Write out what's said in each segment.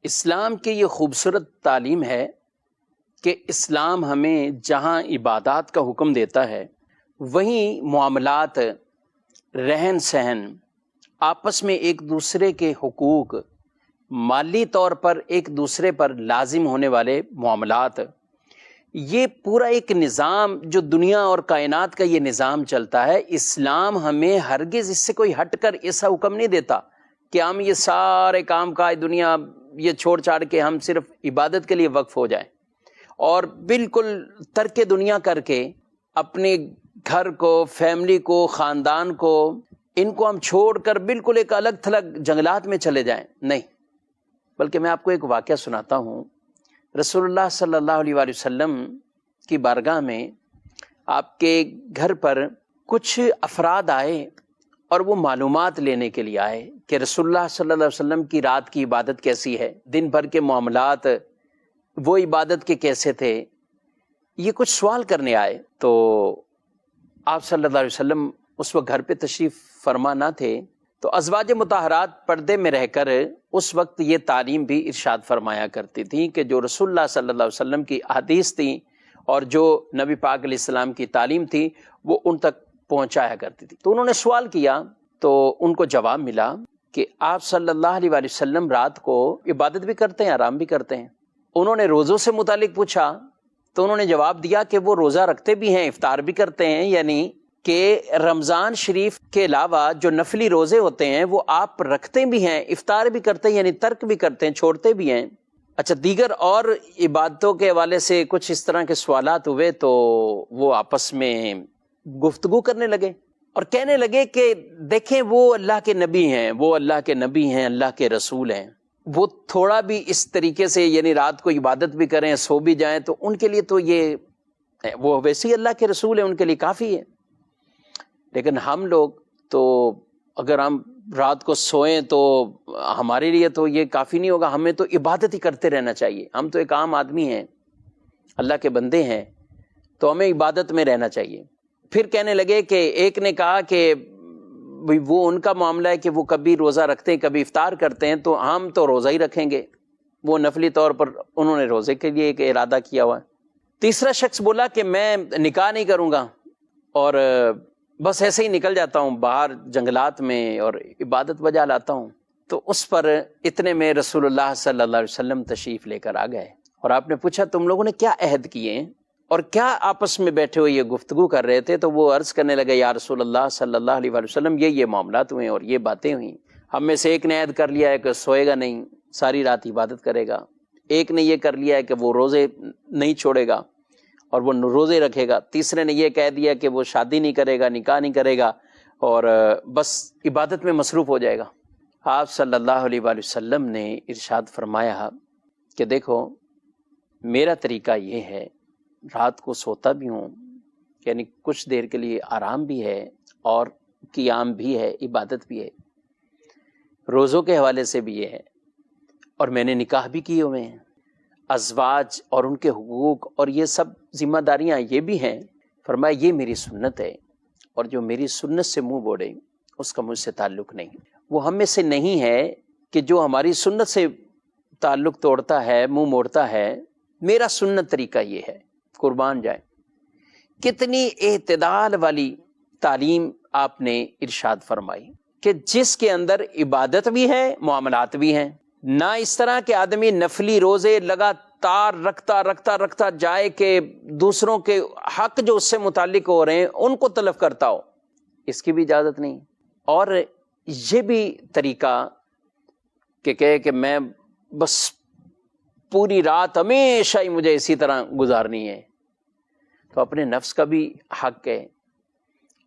اسلام کی یہ خوبصورت تعلیم ہے کہ اسلام ہمیں جہاں عبادات کا حکم دیتا ہے وہیں معاملات، رہن سہن، آپس میں ایک دوسرے کے حقوق، مالی طور پر ایک دوسرے پر لازم ہونے والے معاملات، یہ پورا ایک نظام جو دنیا اور کائنات کا یہ نظام چلتا ہے، اسلام ہمیں ہرگز اس سے کوئی ہٹ کر ایسا حکم نہیں دیتا کہ ہم یہ سارے کام کاج دنیا یہ چھوڑ چھاڑ کے ہم صرف عبادت کے لیے وقف ہو جائیں اور بالکل ترک دنیا کر کے اپنے گھر کو، فیملی کو، خاندان کو، ان کو ہم چھوڑ کر بالکل ایک الگ تھلگ جنگلات میں چلے جائیں۔ نہیں، بلکہ میں آپ کو ایک واقعہ سناتا ہوں۔ رسول اللہ صلی اللہ علیہ وآلہ وسلم کی بارگاہ میں آپ کے گھر پر کچھ افراد آئے اور وہ معلومات لینے کے لیے آئے کہ رسول اللہ صلی اللہ علیہ وسلم کی رات کی عبادت کیسی ہے، دن بھر کے معاملات وہ عبادت کے کیسے تھے، یہ کچھ سوال کرنے آئے۔ تو آپ صلی اللہ علیہ وسلم اس وقت گھر پہ تشریف فرما نہ تھے، تو ازواج مطہرات پردے میں رہ کر اس وقت یہ تعلیم بھی ارشاد فرمایا کرتی تھیں کہ جو رسول اللہ صلی اللہ علیہ وسلم کی احادیث تھیں اور جو نبی پاک علیہ السلام کی تعلیم تھی وہ ان تک پہنچایا کرتی تھی۔ تو انہوں نے سوال کیا تو ان کو جواب ملا کہ آپ صلی اللہ علیہ وآلہ وسلم رات کو عبادت بھی کرتے ہیں، آرام بھی کرتے ہیں۔ انہوں نے روزوں سے متعلق پوچھا تو انہوں نے جواب دیا کہ وہ روزہ رکھتے بھی ہیں، افطار بھی کرتے ہیں، یعنی کہ رمضان شریف کے علاوہ جو نفلی روزے ہوتے ہیں وہ آپ رکھتے بھی ہیں، افطار بھی کرتے ہیں، یعنی ترک بھی کرتے ہیں، چھوڑتے بھی ہیں۔ اچھا، دیگر اور عبادتوں کے حوالے سے کچھ اس طرح کے سوالات ہوئے تو وہ آپس میں گفتگو کرنے لگے اور کہنے لگے کہ دیکھیں وہ اللہ کے نبی ہیں، وہ اللہ کے نبی ہیں، اللہ کے رسول ہیں، وہ تھوڑا بھی اس طریقے سے یعنی رات کو عبادت بھی کریں، سو بھی جائیں تو ان کے لیے تو یہ وہ ویسے ہی اللہ کے رسول ہیں، ان کے لیے کافی ہے۔ لیکن ہم لوگ تو اگر ہم رات کو سوئیں تو ہمارے لیے تو یہ کافی نہیں ہوگا، ہمیں تو عبادت ہی کرتے رہنا چاہیے۔ ہم تو ایک عام آدمی ہیں، اللہ کے بندے ہیں، تو ہمیں عبادت میں رہنا چاہیے۔ پھر کہنے لگے کہ ایک نے کہا کہ وہ ان کا معاملہ ہے کہ وہ کبھی روزہ رکھتے ہیں، کبھی افطار کرتے ہیں، تو ہم تو روزہ ہی رکھیں گے۔ وہ نفلی طور پر انہوں نے روزے کے لیے ایک ارادہ کیا ہوا ہے۔ تیسرا شخص بولا کہ میں نکاح نہیں کروں گا اور بس ایسے ہی نکل جاتا ہوں باہر جنگلات میں اور عبادت بجا لاتا ہوں۔ تو اس پر اتنے میں رسول اللہ صلی اللہ علیہ وسلم تشریف لے کر آ گئے اور آپ نے پوچھا تم لوگوں نے کیا عہد کیے ہیں اور کیا آپس میں بیٹھے ہوئے یہ گفتگو کر رہے تھے؟ تو وہ عرض کرنے لگے یا رسول اللہ صلی اللہ علیہ وسلم یہ معاملات ہوئے اور یہ باتیں ہوئیں۔ ہم میں سے ایک نے عہد کر لیا ہے کہ سوئے گا نہیں، ساری رات عبادت کرے گا۔ ایک نے یہ کر لیا ہے کہ وہ روزے نہیں چھوڑے گا اور وہ روزے رکھے گا۔ تیسرے نے یہ کہہ دیا کہ وہ شادی نہیں کرے گا، نکاح نہیں کرے گا اور بس عبادت میں مصروف ہو جائے گا۔ آپ صلی اللہ علیہ وآلہ وسلم نے ارشاد فرمایا کہ دیکھو میرا طریقہ یہ ہے، رات کو سوتا بھی ہوں، یعنی کچھ دیر کے لیے آرام بھی ہے اور قیام بھی ہے، عبادت بھی ہے، روزوں کے حوالے سے بھی یہ ہے، اور میں نے نکاح بھی کیے ہوئے ہیں، ازواج اور ان کے حقوق اور یہ سب ذمہ داریاں یہ بھی ہیں۔ فرمایا یہ میری سنت ہے اور جو میری سنت سے منہ موڑے اس کا مجھ سے تعلق نہیں۔ وہ ہم میں سے نہیں ہے کہ جو ہماری سنت سے تعلق توڑتا ہے، منہ موڑتا ہے۔ میرا سنت طریقہ یہ ہے، قربان جائے۔ کتنی اعتدال والی تعلیم آپ نے ارشاد فرمائی کہ جس کے اندر عبادت بھی ہے، معاملات بھی ہیں، نہ اس طرح کہ آدمی نفلی روزے لگاتار رکھتا جائے کہ دوسروں کے حق جو اس سے متعلق ہو رہے ہیں ان کو تلف کرتا ہو، اس کی بھی اجازت نہیں۔ اور یہ بھی طریقہ کہ کہے کہ میں بس پوری رات ہمیشہ ہی مجھے اسی طرح گزارنی ہے، تو اپنے نفس کا بھی حق ہے،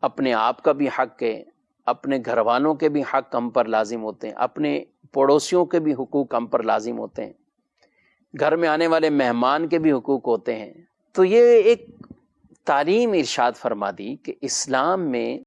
اپنے آپ کا بھی حق ہے، اپنے گھر والوں کے بھی حق ہم پر لازم ہوتے ہیں، اپنے پڑوسیوں کے بھی حقوق ہم پر لازم ہوتے ہیں، گھر میں آنے والے مہمان کے بھی حقوق ہوتے ہیں۔ تو یہ ایک تعلیم ارشاد فرما دی کہ اسلام میں